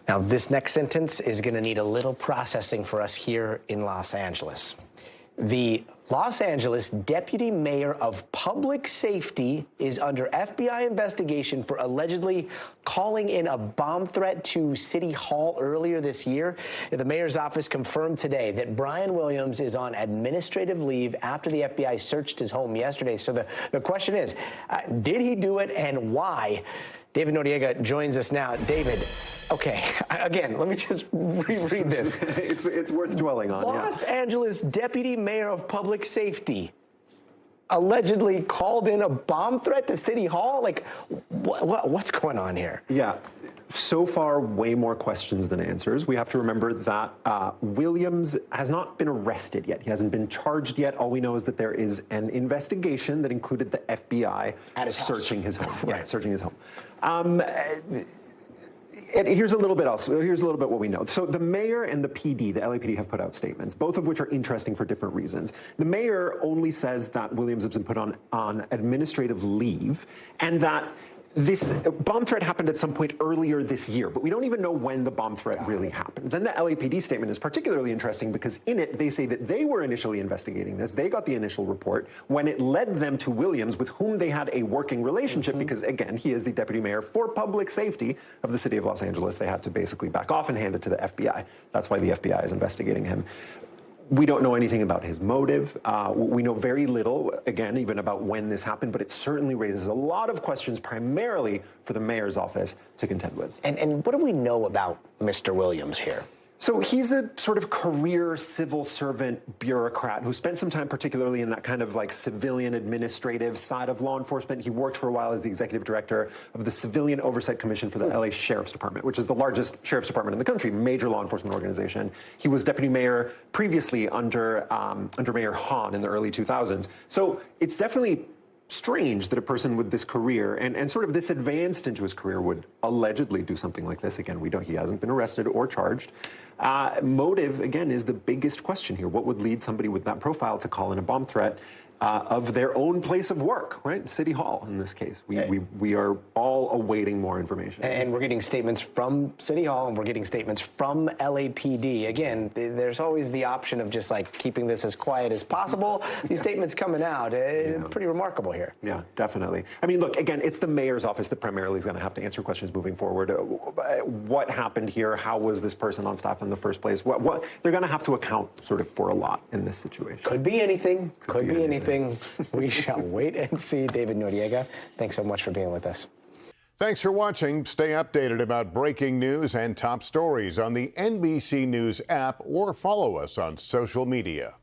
Now, this next sentence is going to need a little processing for us here in Los Angeles. The Los Angeles Deputy Mayor of Public Safety is under FBI investigation for allegedly calling in a bomb threat to City Hall earlier this year. The mayor's office confirmed today that Brian Williams is on administrative leave after the FBI searched his home yesterday. So the question is, did he do it and why? David Noriega joins us now. David, okay, again, let me just reread this. It's worth dwelling on. Los Angeles Deputy Mayor of Public Safety allegedly called in a bomb threat to City Hall? Like, what's going on here? Yeah. So far, way more questions than answers. We have to remember that Williams has not been arrested yet. He hasn't been charged yet. All we know is that there is an investigation that included the FBI searching his home. Right. Yeah, searching his home. Here's a little bit else. Here's a little bit what we know. So the mayor and the PD, the LAPD, have put out statements, both of which are interesting for different reasons. The mayor only says that Williams has been put on administrative leave and that this bomb threat happened at some point earlier this year, but we don't even know when the bomb threat really happened. Then the LAPD statement is particularly interesting because in it, they say that they were initially investigating this. They got the initial report when it led them to Williams, with whom they had a working relationship because, again, he is the deputy mayor for public safety of the city of Los Angeles. They had to basically back off and hand it to the FBI. That's why the FBI is investigating him. We don't know anything about his motive. We know very little, again, even about when this happened, but it certainly raises a lot of questions, primarily for the mayor's office to contend with. And what do we know about Mr. Williams here? So he's a sort of career civil servant bureaucrat who spent some time particularly in that kind of like civilian administrative side of law enforcement. He worked for a while as the executive director of the Civilian Oversight Commission for the LA Sheriff's Department, which is the largest sheriff's department in the country, major law enforcement organization. He was deputy mayor previously under Mayor Hahn in the early 2000s. So it's definitely strange that a person with this career and sort of this advanced into his career would allegedly do something like this. Again, he hasn't been arrested or charged. Motive, again, is the biggest question here. What would lead somebody with that profile to call in a bomb threat of their own place of work, right? City Hall, in this case. We are all awaiting more information. And we're getting statements from City Hall, and we're getting statements from LAPD. Again, there's always the option of just like keeping this as quiet as possible. These statements coming out, pretty remarkable here. Yeah, definitely. I mean, look, again, it's the mayor's office that primarily is going to have to answer questions moving forward. What happened here? How was this person on staff in the first place? What they're going to have to account sort of for a lot in this situation. Could be anything. Could be anything. We shall wait and see. David Noriega, thanks so much for being with us. Thanks for watching. Stay updated about breaking news and top stories on the NBC News app or follow us on social media.